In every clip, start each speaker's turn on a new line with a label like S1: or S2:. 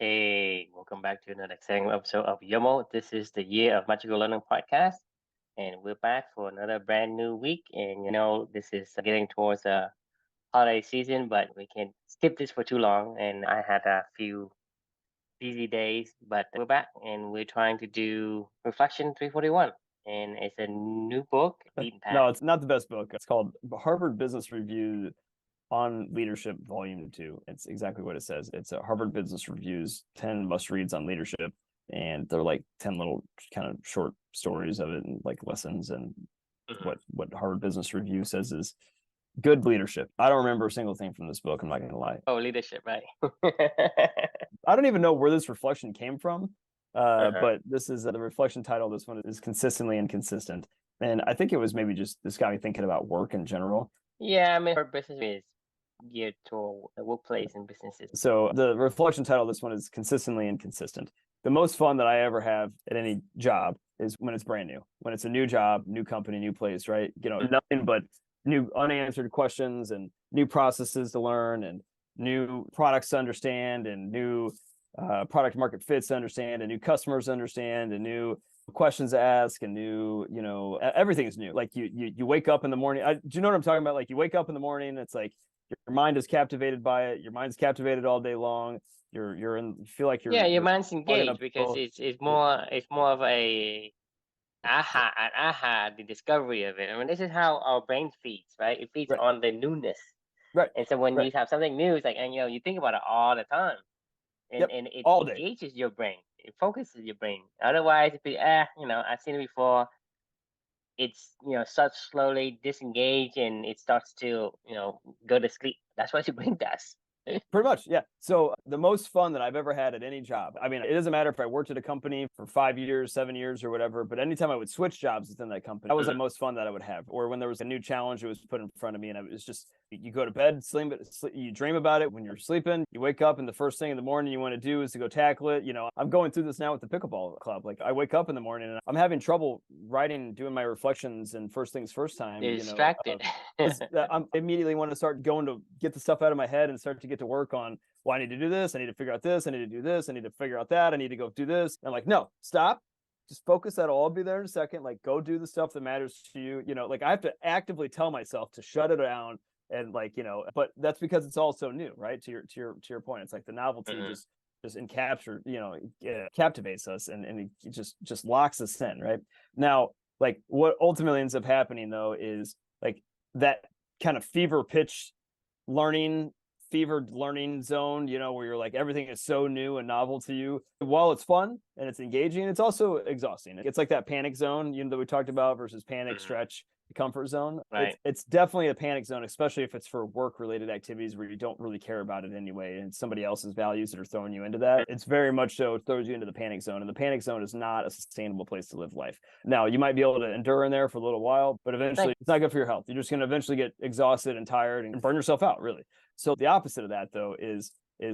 S1: Hey, welcome back to another exciting episode of YOML. This is the Year of Magical Learning podcast, and we're back for another brand new week. And this is getting towards the holiday season, but we can't skip this for too long. And I had a few busy days, but we're back and we're trying to do Reflection 341. And it's a new book, Beaten Path.
S2: No, it's not the best book. It's called Harvard Business Review on Leadership, Volume 2. It's exactly what it says. It's a Harvard Business Review's 10 must-reads on leadership. And they're like 10 little kind of short stories of it and like lessons. And what Harvard Business Review says is good leadership. I don't remember a single thing from this book. I'm not going to lie.
S1: Oh, leadership, right?
S2: I don't even know where this reflection came from. But this is the reflection title. This one is Consistently Inconsistent. And I think it was maybe just this got me thinking about work in general.
S1: Yeah, I mean, her business is geared toward the workplace and businesses.
S2: So the reflection title of this one is Consistently Inconsistent. The most fun that I ever have at any job is when it's brand new, when it's a new job, new company, new place, right? Nothing but new unanswered questions and new processes to learn and new products to understand and new product market fits to understand and new customers to understand and new questions to ask and new, everything's new. Like you wake up in the morning. Do you know what I'm talking about? Like you wake up in the morning, it's like your mind is captivated by it. Your mind's captivated all day long. You feel like
S1: your mind's engaged because it's more of a the discovery of it. I mean, this is how our brain feeds, right? It feeds on the newness.
S2: Right.
S1: And so when you have something new, it's like, and you think about it all the time. And it
S2: all day.
S1: engages your brain. It focuses your brain. Otherwise, it'd be I've seen it before. It's starts slowly disengage and it starts to go to sleep. That's what your brain does.
S2: Pretty much, yeah. So the most fun that I've ever had at any job, I mean, it doesn't matter if I worked at a company for 5 years, 7 years or whatever, but anytime I would switch jobs within that company, that was the most fun that I would have. Or when there was a new challenge that was put in front of me and it was just, you go to bed, you dream about it when you're sleeping, you wake up and the first thing in the morning you want to do is to go tackle it. I'm going through this now with the pickleball club. Like I wake up in the morning and I'm having trouble doing my reflections and first things first time.
S1: You're distracted.
S2: I'm immediately want to start going to get the stuff out of my head and start to get to work on, well, I need to do this. I need to figure out this. I need to do this. I need to figure out that. I need to go do this. And I'm like, no, stop. Just focus. That'll all be there in a second. Like, go do the stuff that matters to you. Like I have to actively tell myself to shut it down. And but that's because it's all so new, right? To your point, it's like the novelty just captivates us and it just locks us in, right? Now, like what ultimately ends up happening though is like that kind of fevered learning zone, where you're like everything is so new and novel to you. While it's fun and it's engaging, it's also exhausting. It's like that panic zone, that we talked about versus panic, stretch, comfort zone.
S1: Right.
S2: It's definitely a panic zone, especially if it's for work related activities where you don't really care about it anyway and somebody else's values that are throwing you into that. It's very much so throws you into the panic zone, and the panic zone is not a sustainable place to live life. Now you might be able to endure in there for a little while, but eventually it's not good for your health. You're just going to eventually get exhausted and tired and burn yourself out, really. So the opposite of that though is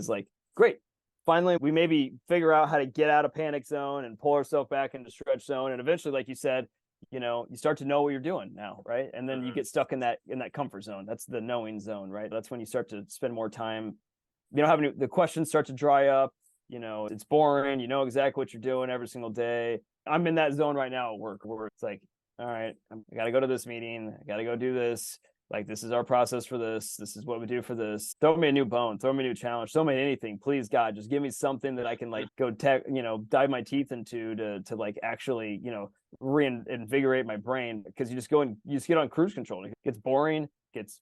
S2: like, great, finally we maybe figure out how to get out of panic zone and pull ourselves back into stretch zone, and eventually, like you said, you start to know what you're doing now, right? And then you get stuck in that comfort zone. That's the knowing zone, right? That's when you start to spend more time. The questions start to dry up. It's boring. You know exactly what you're doing every single day. I'm in that zone right now at work where it's like, all right, I got to go to this meeting. I got to go do this. Like, this is our process for this. This is what we do for this. Throw me a new bone. Throw me a new challenge. Throw me anything. Please, God, just give me something that I can go dive my teeth into to like actually, reinvigorate my brain, because you just get on cruise control. It gets boring.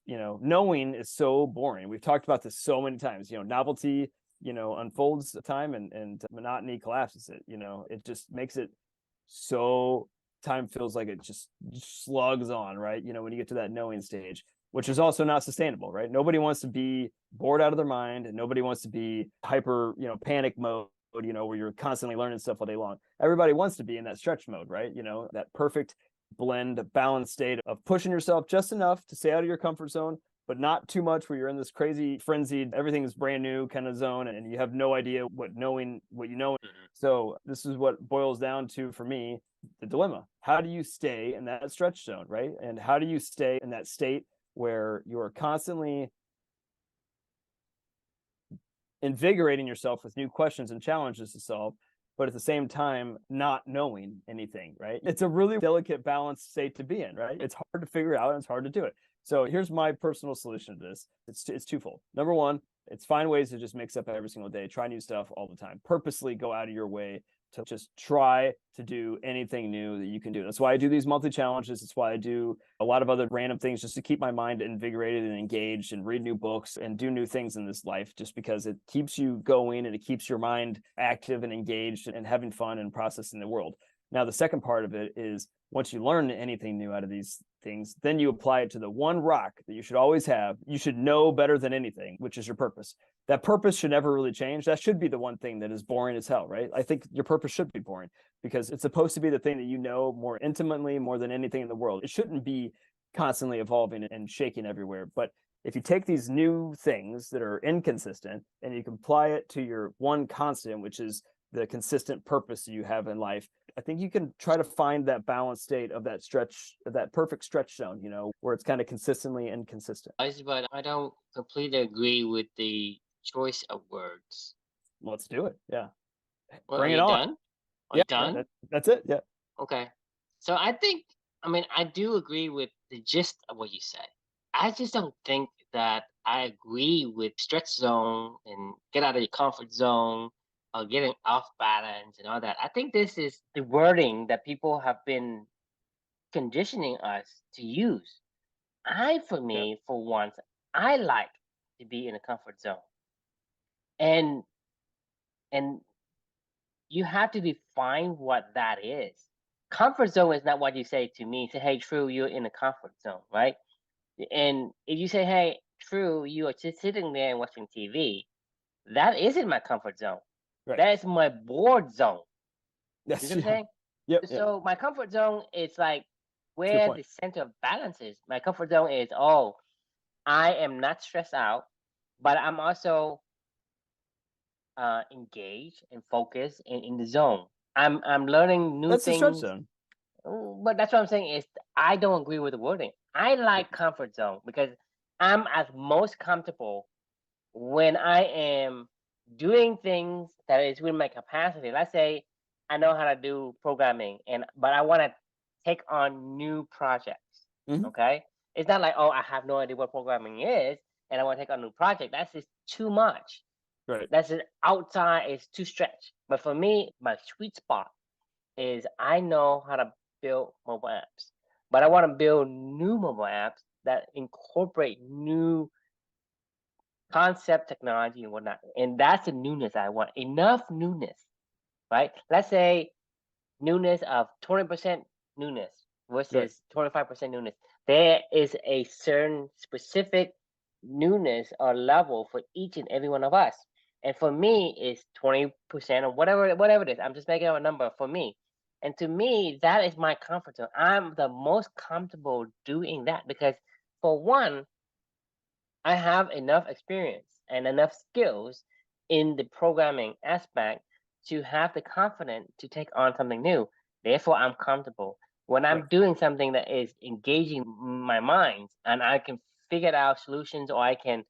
S2: Knowing is so boring. We've talked about this so many times. Novelty, unfolds time and monotony collapses it. It just makes it so time feels like it just slugs on, right? When you get to that knowing stage, which is also not sustainable, right? Nobody wants to be bored out of their mind, and nobody wants to be hyper, panic mode, where you're constantly learning stuff all day long. Everybody wants to be in that stretch mode, right? That perfect blend, balanced state of pushing yourself just enough to stay out of your comfort zone, but not too much where you're in this crazy frenzied, everything is brand new kind of zone and you have no idea what you know. So this is what boils down to for me, the dilemma. How do you stay in that stretch zone, right? And how do you stay in that state where you're constantly invigorating yourself with new questions and challenges to solve, but at the same time, not knowing anything, right? It's a really delicate balanced state to be in, right? It's hard to figure out and it's hard to do it. So here's my personal solution to this. It's twofold. Number one, it's find ways to just mix up every single day, try new stuff all the time, purposely go out of your way to just try to do anything new that you can do. That's why I do these monthly challenges. That's why I do a lot of other random things just to keep my mind invigorated and engaged and read new books and do new things in this life, just because it keeps you going and it keeps your mind active and engaged and having fun and processing the world. Now, the second part of it is once you learn anything new out of these things, then you apply it to the one rock that you should always have. You should know better than anything, which is your purpose. That purpose should never really change. That should be the one thing that is boring as hell, right? I think your purpose should be boring because it's supposed to be the thing that you know more intimately, more than anything in the world. It shouldn't be constantly evolving and shaking everywhere. But if you take these new things that are inconsistent and you can apply it to your one constant, which is the consistent purpose you have in life, I think you can try to find that balanced state of that stretch, of that perfect stretch zone, where it's kind of consistently inconsistent.
S1: But I don't completely agree with the choice of words.
S2: Let's do it. Yeah.
S1: Well,
S2: Bring
S1: are
S2: it
S1: you
S2: on.
S1: done? Are
S2: Yeah,
S1: you done?
S2: that's it. Yeah.
S1: Okay. So I do agree with the gist of what you said. I just don't think that I agree with stretch zone and get out of your comfort zone or getting off balance and all that. I think this is the wording that people have been conditioning us to use. For
S2: Yeah.
S1: me, for once, I like to be in a comfort zone. And and you have to define what that is. Comfort zone is not what you say to me. Say, hey, True, you're in a comfort zone, right? And if you say, hey, True, you are just sitting there and watching TV, that isn't my comfort zone.
S2: Right.
S1: That is my bored zone. You
S2: Yes.
S1: see what I'm
S2: Yeah.
S1: saying?
S2: Yep. Yep.
S1: So my comfort zone is like
S2: That's a good
S1: where
S2: point.
S1: the center of balance is. My comfort zone is, oh, I am not stressed out, but I'm also engaged and focused and in the zone. I'm learning new
S2: That's the stretch
S1: things.
S2: zone.
S1: But that's what I'm saying is I don't agree with the wording. I like comfort zone because I'm at most comfortable when I am doing things that is within my capacity. Let's say I know how to do programming but I want to take on new projects.
S2: Mhm.
S1: Okay. It's not like, oh, I have no idea what programming is and I want to take on a new project. That's just too much.
S2: Right.
S1: That's it outside is too stretched. But for me, my sweet spot is I know how to build mobile apps, but I want to build new mobile apps that incorporate new concept technology and whatnot. And that's the newness I want. Enough newness, right? Let's say newness of 20% newness
S2: Right.
S1: versus 25% newness. There is a certain specific newness or level for each and every one of us. And for me, it's 20% or whatever it is. I'm just making up a number for me. And to me, that is my comfort zone. I'm the most comfortable doing that because, for one, I have enough experience and enough skills in the programming aspect to have the confidence to take on something new. Therefore, I'm comfortable. When
S2: Right.
S1: I'm doing something that is engaging my mind and I can figure out solutions or I can,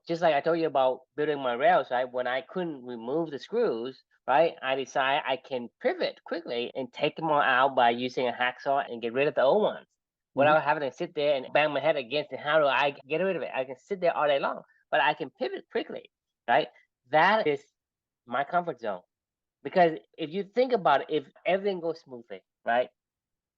S1: just like I told you about building my rails, right? When I couldn't remove the screws, right? I decide I can pivot quickly and take them all out by using a hacksaw and get rid of the old ones
S2: Mhm.
S1: without having to sit there and bang my head against it. How do I get rid of it? I can sit there all day long, but I can pivot quickly, right? That is my comfort zone. Because if you think about it, if everything goes smoothly, right?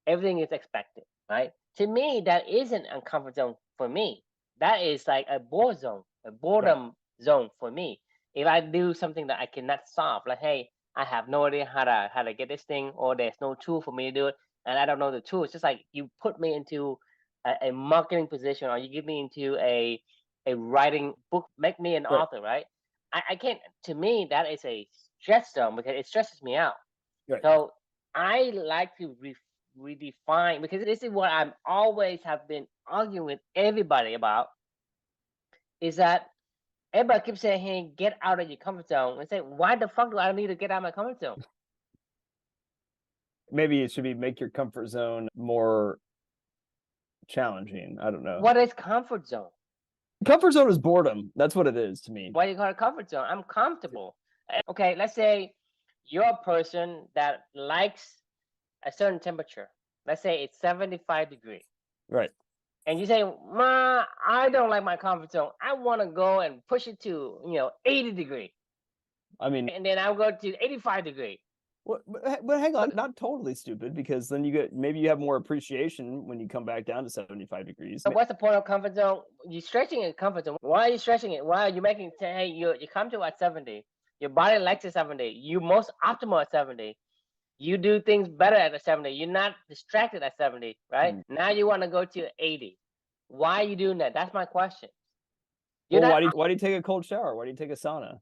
S1: Everything is expected, right? To me, that isn't a comfort zone for me. That is like a bored zone, a
S2: Right.
S1: boredom zone for me. If I do something that I cannot solve, like, hey, I have no idea how to get this thing, or there's no tool for me to do it, and I don't know the tool. It's just like you put me into a marketing position, or you give me into a writing book, make me an
S2: Right.
S1: author, right? I can't. To me, that is a stress zone because it stresses me out.
S2: Right.
S1: So I like to redefine, because this is what I'm always have been arguing with everybody about, is that everybody keeps saying, hey, get out of your comfort zone. And say, why the fuck do I need to get out of my comfort zone?
S2: Maybe it should be make your comfort zone more challenging. I don't know.
S1: What is comfort zone?
S2: Comfort zone is boredom. That's what it is to me.
S1: Why do you call it comfort zone? I'm comfortable. Okay, let's say you're a person that likes a certain temperature. Let's say it's 75 degrees.
S2: Right.
S1: And you say, Ma, I don't like my comfort zone. I want to go and push it to, 80 degrees.
S2: I mean,
S1: And then I'll go to 85 degrees.
S2: but hang on, not totally stupid, because then maybe you have more appreciation when you come back down to 75 degrees.
S1: So what's the point of comfort zone? You're stretching a comfort zone. Why are you stretching it? Why are you making, hey, you come to at 70. Your body likes it 70. You most optimal at 70. You do things better at a 70. You're not distracted at 70, right? Now you want to go to 80. Why are you doing that? That's my question.
S2: Why do you take a cold shower? Why do you take a sauna?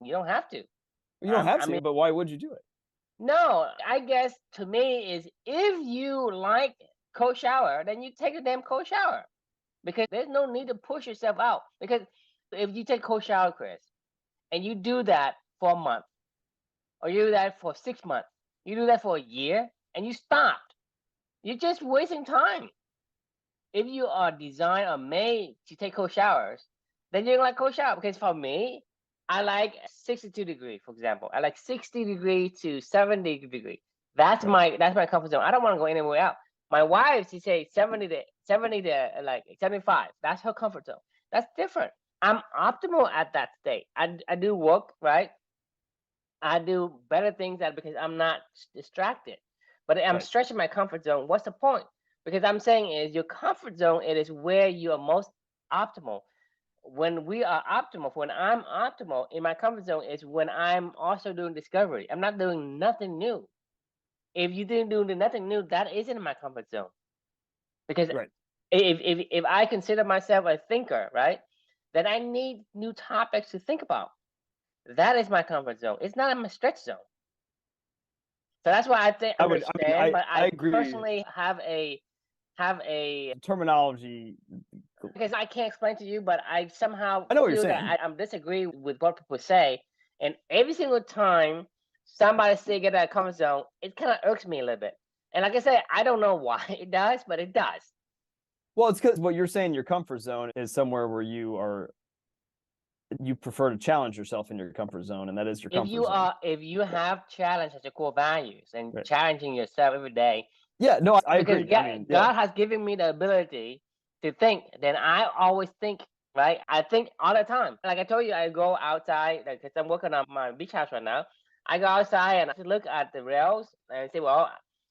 S1: You don't have to.
S2: You don't have to, but why would you do it?
S1: No, I guess to me is if you like cold shower, then you take a damn cold shower, because there's no need to push yourself out. Because if you take cold shower, Chris, and you do that for a month, or you do that for 6 months, you do that for a year, and you stopped, you're just wasting time. If you are designed or made to take cold showers, then you're like cold shower. Because for me, I like 62 degrees, for example. I like 60 degrees to 70 degrees. That's my comfort zone. I don't want to go anywhere else. My wife, she says 70 to like 75. That's her comfort zone. That's different. I'm optimal at that state. I do work, right? I do better things because I'm not distracted. But I'm stretching my comfort zone. What's the point? Because I'm saying is your comfort zone, it is where you are most optimal. When we are optimal, when I'm optimal in my comfort zone, is when I'm also doing discovery. I'm not doing nothing new. If you didn't do nothing new, that isn't in my comfort zone. Because if I consider myself a thinker, right, then I need new topics to think about. That is my comfort zone. It's not in my stretch zone. So that's why I think I agree. Personally have a
S2: terminology,
S1: because I can't explain to you, but I somehow
S2: I know what you're saying.
S1: I'm disagree with what people say, and every single time somebody say get out of comfort zone, it kind of irks me a little bit. And like I said, I don't know why it does, but it does.
S2: Well, it's because what you're saying, your comfort zone is somewhere where you prefer to challenge yourself in your comfort zone, and that is your comfort zone.
S1: If you have challenge as your core values and challenging yourself every day.
S2: Yeah, no, I agree.
S1: God has given me the ability to think. Then I always think, right? I think all the time. Like I told you, I go outside because I'm working on my beach house right now. I go outside and I look at the rails and say, well,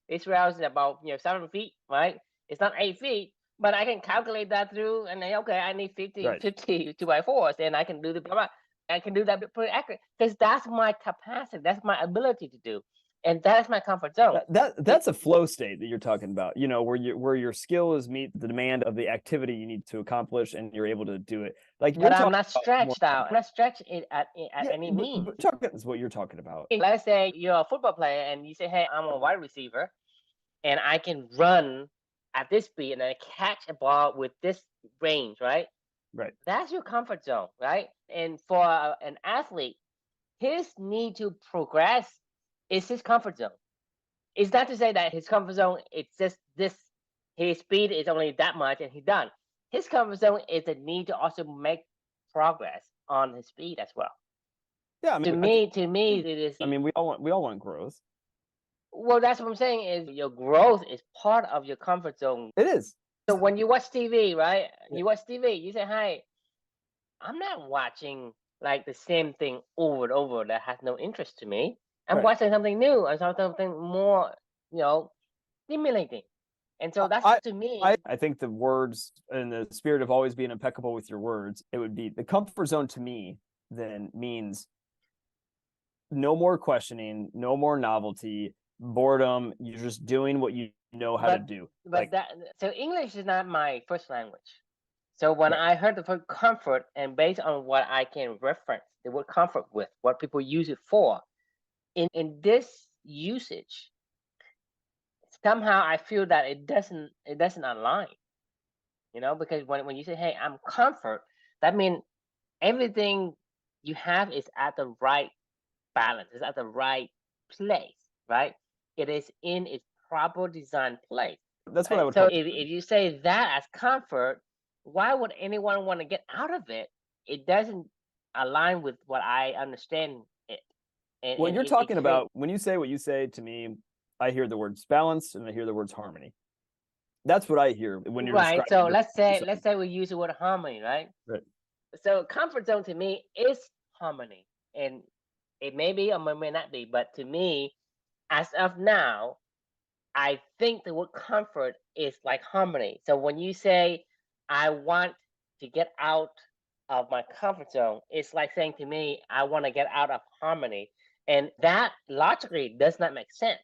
S1: this rails is about 7 feet, right? It's not 8 feet. But I can calculate that through, and then, okay, I need 50 2x4s, and I can do I can do that pretty accurate, because that's my capacity, that's my ability to do, and that's my comfort zone.
S2: That's a flow state that you're talking about, where your skills meet the demand of the activity you need to accomplish, and you're able to do it.
S1: But I'm not stretched out. I'm not stretched at any means.
S2: That's what you're talking about.
S1: Let's say you're a football player, and you say, hey, I'm a wide receiver, and I can run at this speed, and I catch a ball with this range, right?
S2: Right.
S1: That's your comfort zone, right? And for an athlete, his need to progress is his comfort zone. It's not to say that his comfort zone, it's just this, his speed is only that much and he's done. His comfort zone is the need to also make progress on his speed as well.
S2: Yeah,
S1: to me, it is.
S2: I mean, we all want growth.
S1: Well, that's what I'm saying is your growth is part of your comfort zone.
S2: It is.
S1: So when you watch TV, right? You watch TV, you say, hey, I'm not watching like the same thing over and over that has no interest to me. I'm watching something new and something more, stimulating. And so that's to me.
S2: I think the words, in the spirit of always being impeccable with your words, it would be the comfort zone to me then means no more questioning, no more novelty, boredom. You're just doing what you know how to do.
S1: But so English is not my first language. So when I heard the word comfort, and based on what I can reference the word comfort with, what people use it for, in this usage, somehow I feel that it doesn't align. Because when you say, hey, I'm comfort, that means everything you have is at the right balance, is at the right place, right? It is in its proper design place.
S2: That's what I would.
S1: So if you say that as comfort, why would anyone want to get out of it? It doesn't align with what I understand it.
S2: When
S1: And
S2: you're
S1: it
S2: talking
S1: create
S2: about, when you say what you say to me, I hear the words balance and I hear the words harmony. That's what I hear when you're
S1: right.
S2: describing
S1: So
S2: your
S1: let's say we use the word harmony, right?
S2: right.
S1: So comfort zone to me is harmony, and it may be or may not be, but to me, as of now, I think the word comfort is like harmony. So when you say, I want to get out of my comfort zone, it's like saying to me, I want to get out of harmony. And that logically does not make sense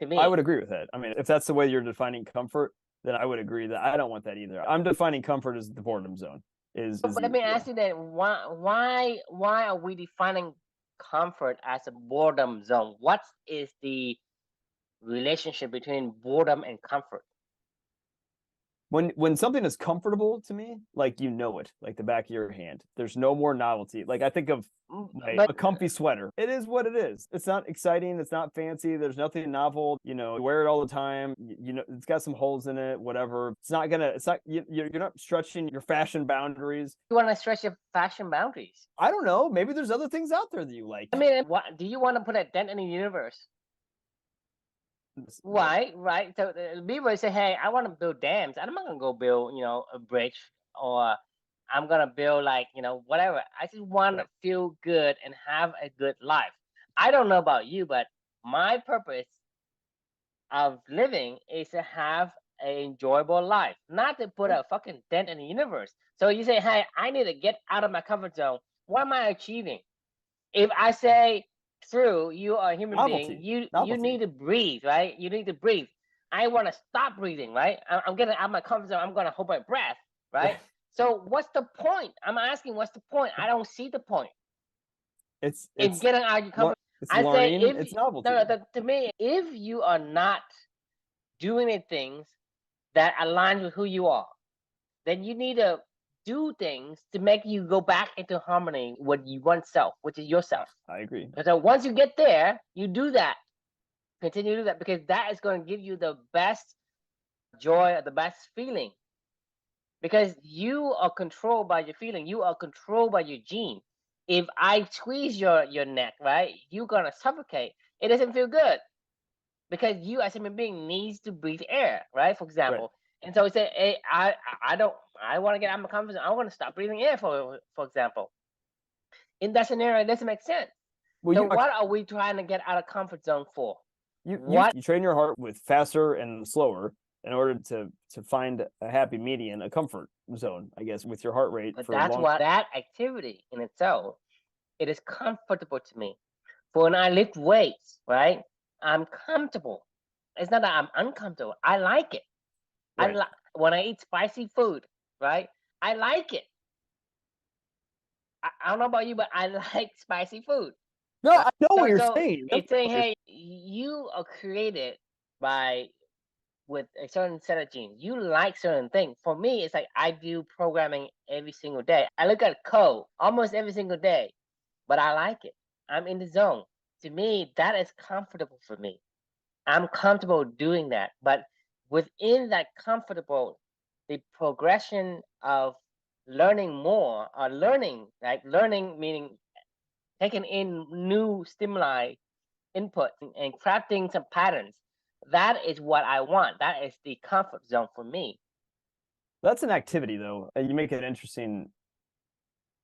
S1: to
S2: I
S1: me.
S2: would agree with that. I mean, if that's the way you're defining comfort, then I would agree that I don't want that either. I'm defining comfort as the boredom zone.
S1: But let me ask you then, why are we defining comfort as a boredom zone? What is the relationship between boredom and comfort?
S2: When something is comfortable to me, like you know it, like the back of your hand. There's no more novelty. Like I think of
S1: But
S2: a comfy sweater. It is what it is. It's not exciting. It's not fancy. There's nothing novel. You know, you wear it all the time. You know, it's got some holes in it. Whatever. It's not gonna. It's not. You're not stretching your fashion boundaries.
S1: you want to stretch your fashion boundaries.
S2: I don't know. Maybe there's other things out there that you like.
S1: I mean, what do you want to put a dent in the universe? Right. So people say, "Hey, I want to build dams. I'm not gonna go build, a bridge, or I'm gonna build like, whatever. I just want to
S2: Right.
S1: feel good and have a good life. I don't know about you, but my purpose of living is to have an enjoyable life, not to put
S2: Right.
S1: a fucking dent in the universe. So you say, "Hey, I need to get out of my comfort zone." What am I achieving? If I say, "Through, you are a human being,
S2: Novelty.
S1: you
S2: Novelty.
S1: need to breathe, right? You need to breathe." I want to stop breathing, right? I'm getting out of my comfort zone. I'm gonna hold my breath, right? So what's the point? I'm asking, what's the point? I don't see the point in
S2: It's
S1: getting out of your comfort.
S2: it's
S1: I say,
S2: learning.
S1: if
S2: It's
S1: no,
S2: novelty.
S1: to me, if you are not doing the things that align with who you are, then you need to do things to make you go back into harmony with you oneself, which is yourself.
S2: I agree.
S1: So once you get there, you do that. Continue to do that, because that is going to give you the best joy, the best feeling. Because you are controlled by your feeling. You are controlled by your gene. If I squeeze your neck, right, you're gonna suffocate. It doesn't feel good, because you as a human being needs to breathe air, right? For
S2: Right.
S1: example. And so we say, hey, I don't, I want to get out of my comfort zone. I want to stop breathing air, for example. In that scenario, it doesn't make sense.
S2: Well,
S1: So what are we trying to get out of comfort zone for?
S2: you train your heart with faster and slower in order to find a happy median, a comfort zone, I guess, with your heart rate
S1: But
S2: for
S1: that's
S2: long.
S1: why that activity in itself, it is comfortable to me. For when I lift weights, right, I'm comfortable. It's not that I'm uncomfortable. I like it.
S2: Right.
S1: When I eat spicy food, right, I like it. I don't know about you, but I like spicy food.
S2: No,
S1: Right?
S2: I know what you're
S1: So
S2: saying.
S1: it's saying, hey, you are created by with a certain set of genes. You like certain things. For me, it's like I do programming every single day. I look at code almost every single day, but I like it. I'm in the zone. To me, that is comfortable for me. I'm comfortable doing that. But within that comfortable, the progression of learning more, or learning, like learning meaning taking in new stimuli, input, and crafting some patterns. That is what I want. That is the comfort zone for me.
S2: That's an activity, though. You make an interesting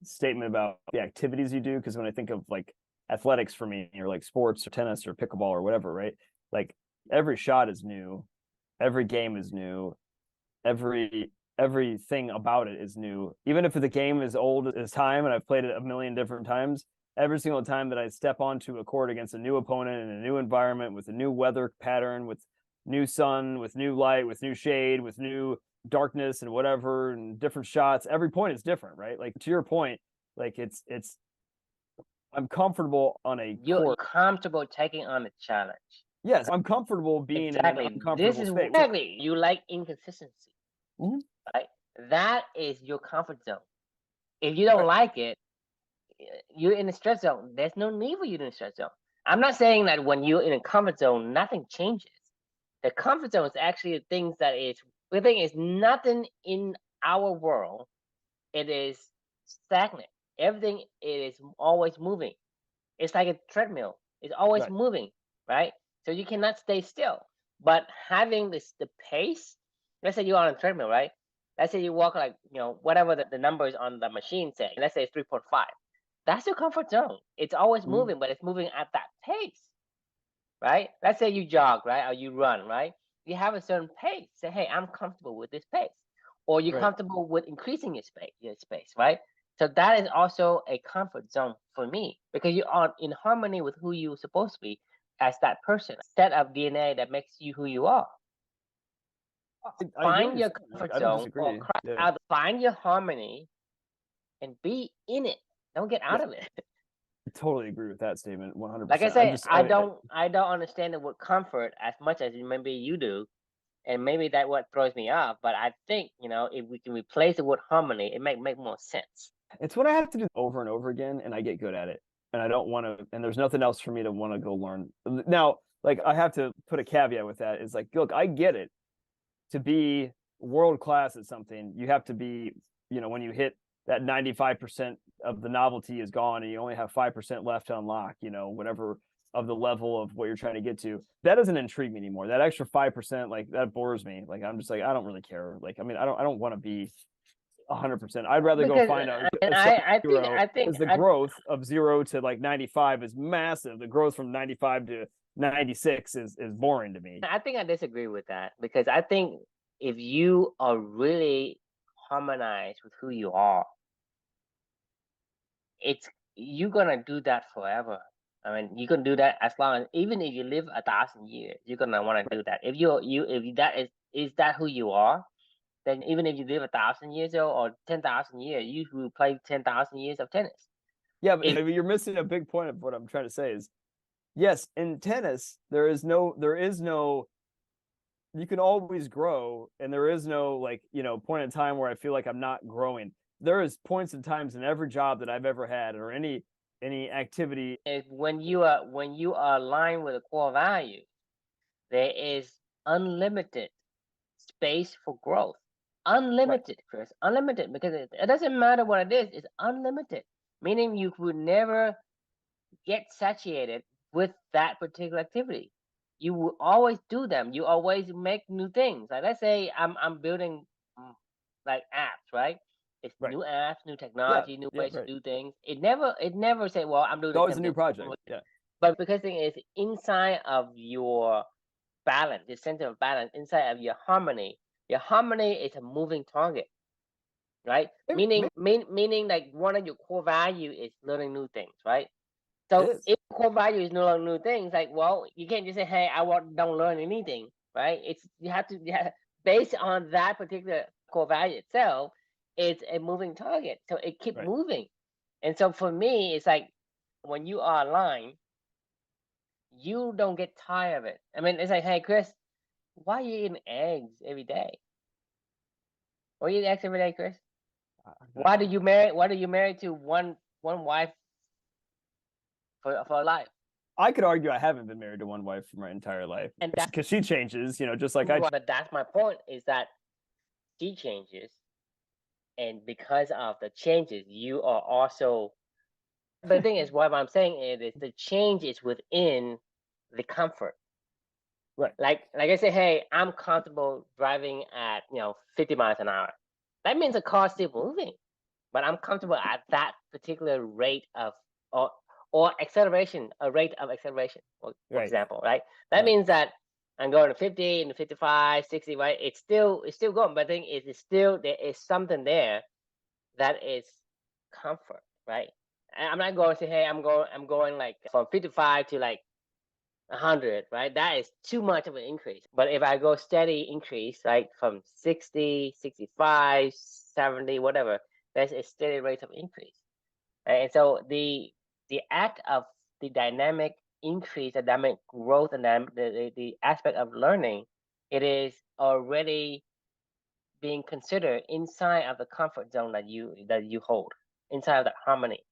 S2: statement about the activities you do, because when I think of like athletics for me, or like sports or tennis or pickleball or whatever, right? Like every shot is new, every game is new, everything about it is new. Even if the game is old as time and I've played it a million different times, every single time that I step onto a court against a new opponent in a new environment with a new weather pattern, with new sun, with new light, with new shade, with new darkness and whatever, and different shots, every point is different, right? Like to your point, like it's I'm comfortable on a
S1: You're
S2: court.
S1: comfortable taking on a challenge.
S2: Yes, I'm comfortable being in an
S1: Exactly. This
S2: uncomfortable
S1: is
S2: space.
S1: exactly, you like inconsistency,
S2: Mhm.
S1: right? That is your comfort zone. If you don't like it, you're in a stress zone. There's no need for you in a stress zone. I'm not saying that when you're in a comfort zone, nothing changes. The comfort zone is actually the things that is, the thing is, nothing in our world, it is stagnant. Everything is always moving. It's like a treadmill. It's always
S2: Right.
S1: moving, right? So you cannot stay still. But having the pace, let's say you're on a treadmill, right? Let's say you walk like, whatever the numbers on the machine say. Let's say it's 3.5. That's your comfort zone. It's always moving, but it's moving at that pace, right? Let's say you jog, right? Or you run, right? You have a certain pace. Say, hey, I'm comfortable with this pace. Or you're
S2: Right.
S1: comfortable with increasing your space, right? So that is also a comfort zone for me because you are in harmony with who you're supposed to be as that person, set of DNA that makes you who you are.
S2: I hear what
S1: Find
S2: you're
S1: your
S2: saying.
S1: comfort
S2: I don't
S1: zone or
S2: disagree. Yeah.
S1: find your harmony and be in it. Don't get out
S2: Yeah.
S1: of it.
S2: I totally agree with that statement. 100%.
S1: Like I
S2: I
S1: say,
S2: just,
S1: I don't understand the word comfort as much as maybe you do. And maybe that's what throws me off. But I think, if we can replace the word harmony, it make more sense.
S2: it's what I have to do over and over again, and I get good at it. And I don't want to, and there's nothing else for me to want to go learn. Now, like, I have to put a caveat with that. Is like, look, I get it. To be world class at something, you have to be, when you hit that 95% of the novelty is gone and you only have 5% left to unlock, whatever of the level of what you're trying to get to, that doesn't intrigue me anymore. That extra 5%, like, that bores me. Like, I'm just like, I don't really care. Like, I mean, I don't want to be 100%. I'd rather go
S1: Because
S2: find
S1: and
S2: a sub
S1: I think
S2: zero,
S1: I think
S2: because the growth of 0 to like 95 is massive. The growth from 95 to 96 is boring to me.
S1: I think I disagree with that because I think if you are really harmonized with who you are, it's you're gonna do that forever. I mean, you can do that as long as even if you live 1,000 years, you're gonna want to do that. If that is that who you are, then even if you live 1,000 years old or 10,000 years, you will play 10,000 years of tennis.
S2: Yeah, but
S1: If
S2: you're missing a big point of what I'm trying to say is, yes, in tennis, there is no, you can always grow, and there is no, like, point in time where I feel like I'm not growing. There is points and times in every job that I've ever had, or any activity.
S1: when you are aligned with a core value, there is unlimited space for growth.
S2: Right.
S1: Unlimited, Chris. Unlimited because it doesn't matter what it is. It's unlimited, meaning you would never get satiated with that particular activity. You will always do them. You always make new things. Like let's say I'm building like apps, right? It's
S2: Right.
S1: new apps, new
S2: Yeah.
S1: technology, new
S2: Yeah.
S1: ways to
S2: Right.
S1: do things. It never say, well, I'm doing
S2: It's
S1: the
S2: always
S1: same
S2: a new
S1: thing.
S2: project. Yeah.
S1: But because thing is inside of your balance, the center of balance, inside of your harmony. Your harmony is a moving target, right? Meaning like one of your core value is learning new things, right?
S2: It
S1: So
S2: is.
S1: if core value is learning new things, like well, you can't just say, hey, don't learn anything, right? It's based on that particular core value itself, it's a moving target. So it keep
S2: Right.
S1: moving. And so for me, it's like when you are aligned, you don't get tired of it. I mean, it's like, hey, Chris, why are you eating eggs every day? Why you eat eggs every day, Chris? Why do you marry? Why do you marry to one wife for life?
S2: I could argue I haven't been married to one wife for my entire life,
S1: And
S2: because she changes, just like I.
S1: but that's my point is that she changes, and because of the changes, you are also. But the thing is, what I'm saying is the change is within the comfort.
S2: Right.
S1: Like I say, hey, I'm comfortable driving at 50 miles an hour. That means the car's still moving, but I'm comfortable at that particular rate of or acceleration, a rate of acceleration, for
S2: Right.
S1: example, right? That
S2: Right.
S1: means that I'm going to 50 and 55, 60, right? It's still going, but the thing is, it's still there is something there that is comfort, right? And I'm not going to say, hey, I'm going like from 55 to like 100, right? That is too much of an increase. But if I go steady increase, like from 60, 65, 70, whatever, there's a steady rate of increase. And so the act of the dynamic increase, the dynamic growth, and the aspect of learning, it is already being considered inside of the comfort zone that you hold, inside of that harmony.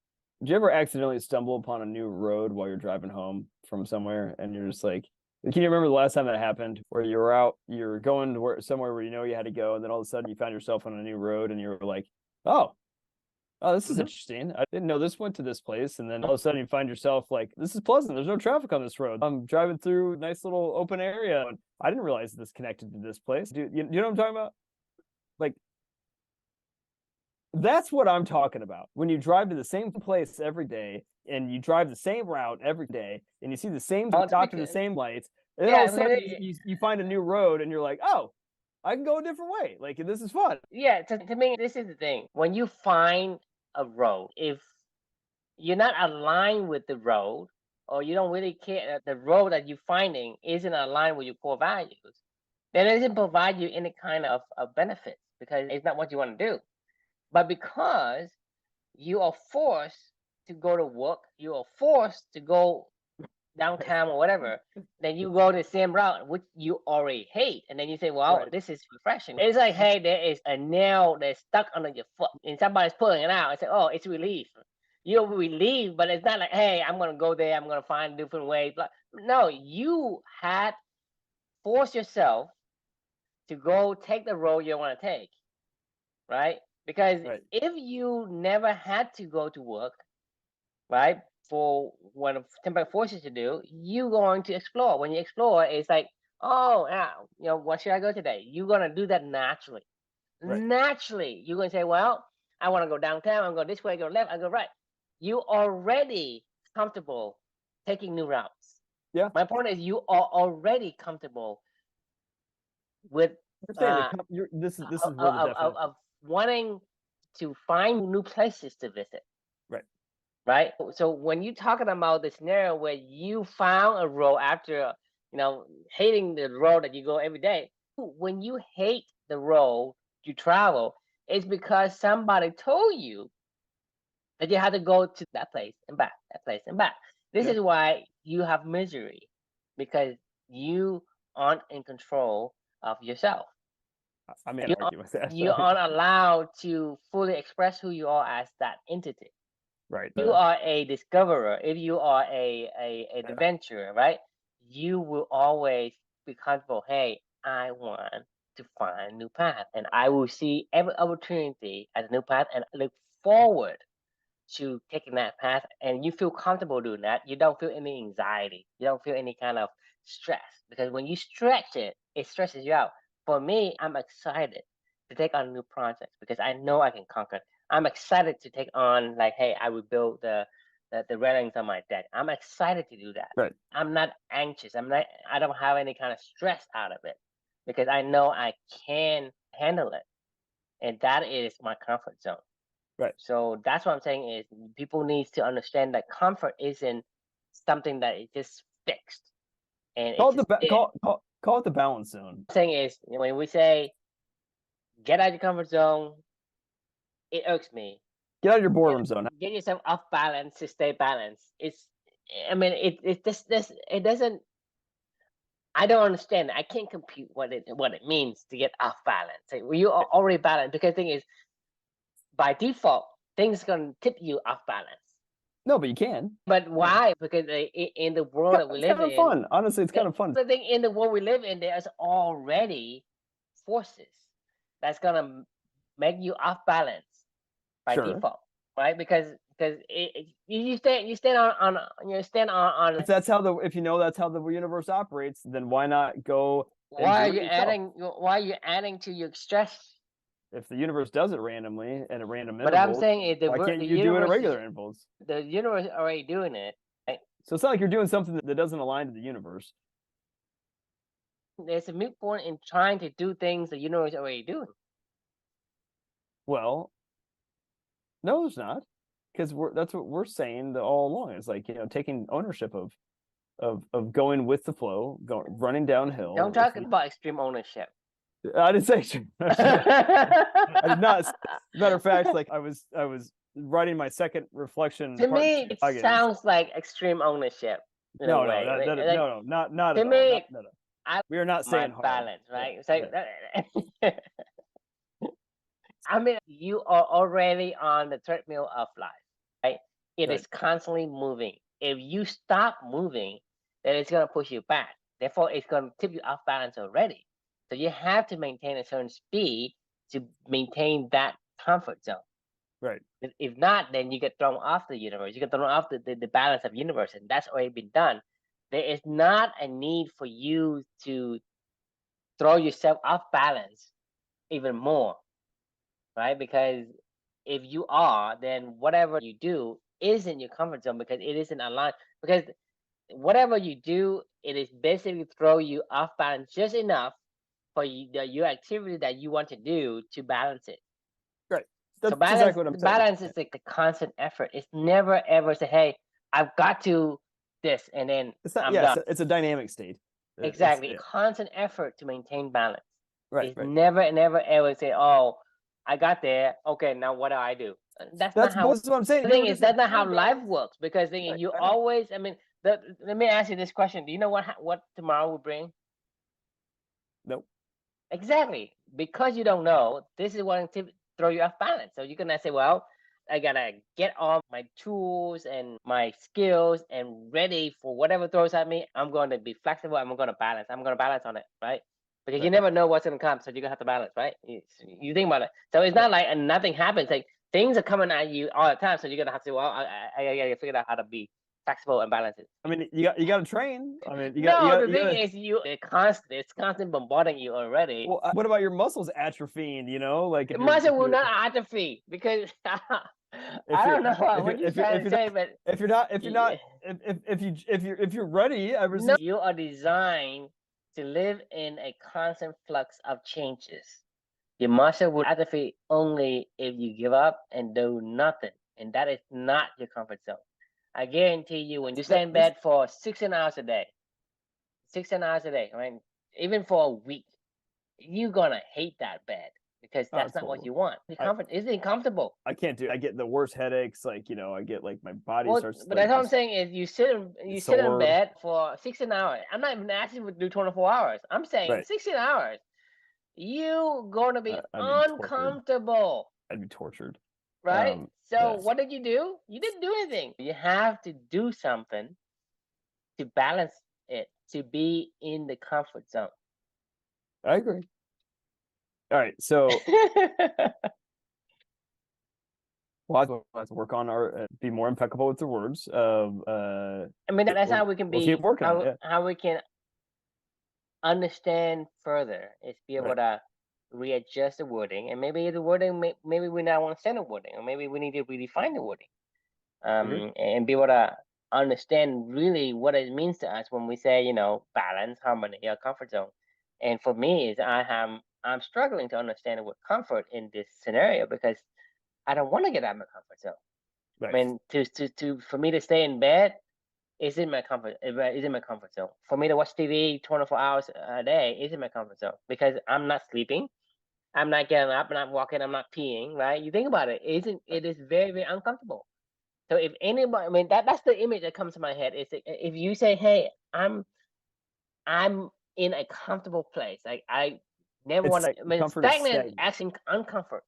S2: Do you ever accidentally stumble upon a new road while you're driving home from somewhere, and you're just like, Can you remember the last time that happened where you were out, you're going to somewhere where you know you had to go, and then all of a sudden you found yourself on a new road and you were like, oh, this is interesting. I didn't know this went to this place. And then all of a sudden you find yourself like, this is pleasant. There's no traffic on this road. I'm driving through a nice little open area. And I didn't realize this connected to this place. Do you know what I'm talking about? Like, that's what I'm talking about. When you drive to the same place every day and you drive the same route every day and you see the same stop to the same lights, and then all of a sudden you find a new road and you're like, oh, I can go a different way. Like, this is fun.
S1: Yeah, to me, this is the thing. When you find a road, if you're not aligned with the road, or you don't really care that the road that you're finding isn't aligned with your core values, then it doesn't provide you any kind of benefits because it's not what you want to do. But because you are forced to go to work, you are forced to go downtown or whatever, then you go the same route which you already hate, and then you say, well, this is refreshing. It's like, hey, there is a nail that's stuck under your foot and somebody's pulling it out. I say, oh, it's relief. You're relieved, but it's not like, hey, I'm gonna go there, I'm gonna find a different way. But no, you had forced yourself to go take the road you want to take, right? Because if you never had to go to work, right, for what temporary forces to do, you're going to explore. When you explore, it's like, oh, yeah, what should I go today? You're gonna do that naturally. Naturally, you're gonna say, well, I want to go downtown. I'm going this way. I go left. I go right. You already comfortable taking new routes.
S2: Yeah.
S1: My point is, you are already comfortable with
S2: this is where
S1: of wanting to find new places to visit. Right. So when you're talking about the scenario where you found a road after, hating the road that you go every day, when you hate the road you travel, it's because somebody told you that you had to go to that place and back, that place and back. This is why you have misery, because you aren't in control of yourself.
S2: I mean,
S1: you aren't allowed to fully express who you are as that entity.
S2: Right.
S1: You are a discoverer. If you are a adventurer, right? You will always be comfortable. Hey, I want to find a new path, and I will see every opportunity as a new path, and look forward to taking that path. And you feel comfortable doing that. You don't feel any anxiety. You don't feel any kind of stress, because when you stretch it, it stresses you out. For me, I'm excited to take on new projects because I know I can conquer. I'm excited to take on, like, hey, I would build the railings on my deck. I'm excited to do that.
S2: Right.
S1: I'm not anxious. I don't have any kind of stress out of it because I know I can handle it. And that is my comfort zone.
S2: Right.
S1: So that's what I'm saying is people need to understand that comfort isn't something that is just fixed. And
S2: call it the balance zone.
S1: The thing is, when we say get out of your comfort zone, it irks me.
S2: Get out of your boredom zone.
S1: Get yourself off balance to stay balanced. It doesn't. I don't understand. I can't compute what it means to get off balance. Like, you are already balanced, because the thing is, by default, things gonna tip you off balance.
S2: No, but you can.
S1: But why? Because in the world that we live in,
S2: it's kind of fun. Honestly, it's kind of fun.
S1: The thing, in the world we live in, there's already forces that's gonna make you off balance by default, right? Because you stand on.
S2: That's how if you know that's how the universe operates, then why not go?
S1: Why are you adding to your stress?
S2: If the universe does it randomly and at random intervals,
S1: but I'm saying,
S2: why can't you do it at regular intervals?
S1: The universe is already doing it, right?
S2: So it's not like you're doing something that doesn't align to the universe.
S1: There's a moot point in trying to do things the universe is already doing.
S2: Well, no, there's not, because that's what we're saying all along. It's like, taking ownership of going with the flow, running downhill.
S1: Don't talk about extreme ownership.
S2: I didn't say extreme. I did not. As a matter of fact, like I was writing my second reflection.
S1: To me, it sounds like extreme ownership.
S2: No, not to
S1: me.
S2: We are not saying
S1: balance, right? I mean, you are already on the treadmill of life, right? It is constantly moving. If you stop moving, then it's gonna push you back. Therefore, it's going to tip you off balance already. So you have to maintain a certain speed to maintain that comfort zone.
S2: Right.
S1: If not, then you get thrown off the universe. You get thrown off the balance of universe, and that's already been done. There is not a need for you to throw yourself off balance even more, right? Because if you are, then whatever you do is in your comfort zone because it isn't aligned. Because whatever you do, it is basically throw you off balance just enough for your activity that you want to do to balance it.
S2: Right.
S1: So
S2: That's
S1: balance,
S2: exactly what I'm saying.
S1: balance is like a constant effort. It's never ever say, "Hey, I've got to this," and then
S2: It's not.
S1: I'm
S2: Yeah,
S1: done.
S2: it's a dynamic state.
S1: Exactly,
S2: Yeah.
S1: constant effort to maintain balance.
S2: Right.
S1: It's
S2: Right.
S1: never ever say, "Oh, I got there. Okay, now what do?" That's not how.
S2: That's what I'm saying.
S1: The
S2: You
S1: thing
S2: were
S1: is,
S2: just
S1: that's not how
S2: saying
S1: life
S2: balance.
S1: works because
S2: Right,
S1: you
S2: I know.
S1: always. I mean, let me ask you this question: do you know what tomorrow will bring?
S2: Nope.
S1: Exactly. Because you don't know, this is what to throw you off balance. So you're gonna say, well, I gotta get all my tools and my skills and ready for whatever throws at me. I'm going to be flexible. I'm gonna balance. I'm gonna balance on it, right? Because you
S2: Right.
S1: never know what's gonna come, so you're gonna have to balance, right? You think about it. So it's not like nothing happens. Like things are coming at you all the time, so you're gonna have to. Well, I gotta figure out how to be flexible and balance it.
S2: I mean, you got to train. I mean,
S1: No, the
S2: you
S1: thing
S2: got.
S1: is, it's constant bombarding you already.
S2: Well, what about your muscles atrophying? You know, like if
S1: Muscle will not atrophy because
S2: if
S1: I
S2: you're
S1: don't know what you're trying to say, but
S2: if you're not if you're ready ever
S1: no,
S2: since.
S1: you are designed to live in a constant flux of changes. Your muscle will atrophy only if you give up and do nothing, and that is not your comfort zone. I guarantee you, when you stay in bed for 16 hours a day, 16 hours a day, I mean, even for a week, you're gonna hate that bed because
S2: Oh,
S1: that's
S2: it's
S1: not what
S2: horrible.
S1: you want. The comfort isn't comfortable.
S2: I can't do. I get the worst headaches. Like, you know, I get like my body
S1: Well,
S2: starts
S1: but
S2: like
S1: that's what I'm
S2: just
S1: saying is you sit in
S2: sore.
S1: bed for 16 hours. I'm not even asking you to do 24 hours. I'm saying
S2: Right.
S1: 16 hours. You gonna be
S2: I'd be tortured.
S1: uncomfortable,
S2: I'd be tortured.
S1: right? So
S2: Yes.
S1: what did you do? You didn't do anything. You have to do something to balance it, to be in the comfort zone.
S2: I agree. All right. So we'll have to work on our be more impeccable with the words.
S1: I mean, that's how we can
S2: We'll keep
S1: be
S2: working on it.
S1: how we can understand further is be able to readjust the wording, and maybe the wording maybe we not want to send the wording, or maybe we need to redefine the wording, and be able to understand really what it means to us when we say balance, harmony, or comfort zone. And for me, is I'm struggling to understand the word comfort in this scenario because I don't want to get out of my comfort zone.
S2: Right.
S1: I mean, for me to stay in bed is in my comfort zone. For me to watch TV 24 hours a day is in my comfort zone because I'm not sleeping, I'm not getting up, I'm not walking, I'm not peeing. Right? You think about it, it is very very uncomfortable. So if anybody, I mean that's the image that comes to my head. Is if you say, "Hey, I'm in a comfortable place," like I never want to. I mean,
S2: comfort is
S1: stagnant,
S2: stagnant.
S1: actually uncomfort.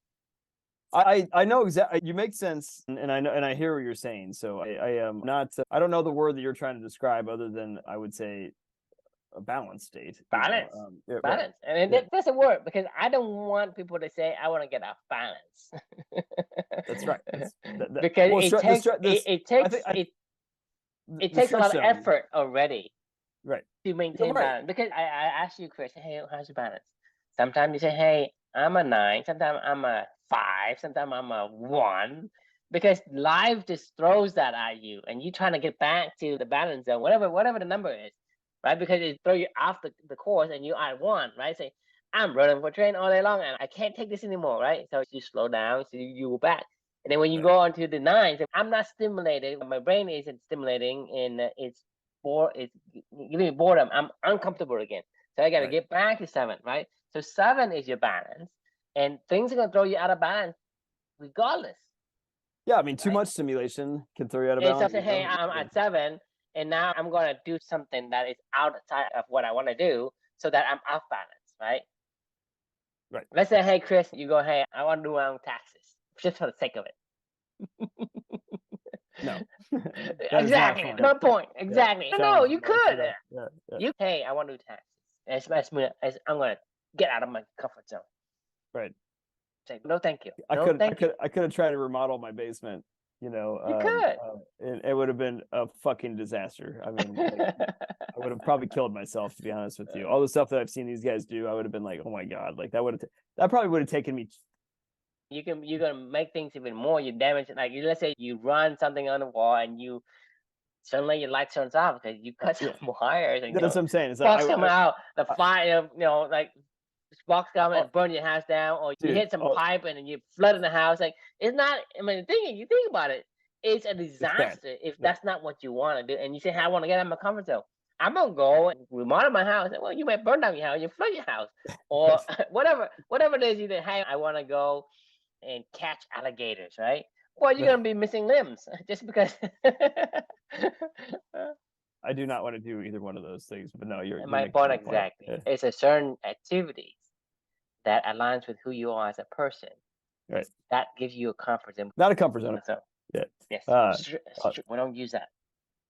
S2: I know exactly. You make sense, and I know, and I hear what you're saying. So I am not. I don't know the word that you're trying to describe, other than I would say a balanced state.
S1: Balance.
S2: Yeah,
S1: Balance.
S2: right.
S1: I mean, that's a word because I don't want people to say I want to get off balance.
S2: That's right.
S1: Because
S2: well,
S1: it takes a lot of effort already,
S2: right,
S1: to maintain balance. Because I asked you, Chris, hey, how's your balance? Sometimes you say, hey, I'm a 9. Sometimes I'm a 5. Sometimes I'm a 1. Because life just throws that at you, and you trying to get back to the balance zone, whatever the number is, right? Because it throw you off the course, and you are 1, right? Say, I'm running for train all day long, and I can't take this anymore, right? So you slow down, so you go back. And then when you go on to the 9s, I'm not stimulated. My brain isn't stimulating, and it's giving me boredom. I'm uncomfortable again. So I got to get back to 7, right? So 7 is your balance, and things are going to throw you out of balance regardless.
S2: Yeah, I mean, too much stimulation can throw you out of balance.
S1: So say, hey, I'm at 7, and now I'm going to do something that is outside of what I want to do so that I'm off balance, right?
S2: Right.
S1: Let's say, hey, Chris, you go, hey, I want to do my own taxes just for the sake of it.
S2: No.
S1: Exactly. No point. Exactly. No, you could. You, hey, I want to do taxes. I'm gonna get out of my comfort zone.
S2: Right.
S1: Say no, thank you.
S2: I
S1: No,
S2: could
S1: thank you.
S2: have tried to remodel my basement. You know,
S1: You could.
S2: it would have been a fucking disaster. I mean, like, I would have probably killed myself, to be honest with you. All the stuff that I've seen these guys do, I would have been like, oh my god, like that probably would have taken me.
S1: You're gonna make things even more. You damage it. Like let's say you run something on the wall and you suddenly your light turns off because you cut some wires and
S2: That's what I'm saying. Is
S1: sparks come out, the fire, like sparks come and burn your house down, or you hit some pipe and you flood in the house. Like it's not. I mean, the thing is, you think about it, it's a disaster if that's not what you want to do. And you say, "Hey, I want to get out of my comfort zone. I'm gonna go and remodel my house." Well, you might burn down your house, you flood your house, or whatever it is. You think, "Hey, I want to go and catch alligators," right? Well, you're gonna be missing limbs just because.
S2: I do not want to do either one of those things, but no, you're
S1: my point exactly. Yeah. It's a certain activities that aligns with who you are as a person.
S2: Right.
S1: That gives you a comfort zone.
S2: Not a comfort zone. Yeah.
S1: Yes. We don't use that.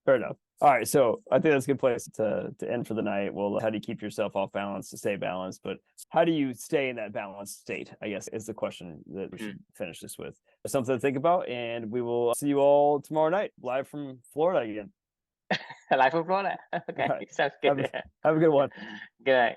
S2: Fair enough. All right, so I think that's a good place to end for the night. Well, how do you keep yourself off balance to stay balanced? But how do you stay in that balanced state, I guess, is the question that we should finish this with. Something to think about, and we will see you all tomorrow night, live from Florida again.
S1: Live from Florida. Okay, right. Sounds good.
S2: Have a good one.
S1: Good night.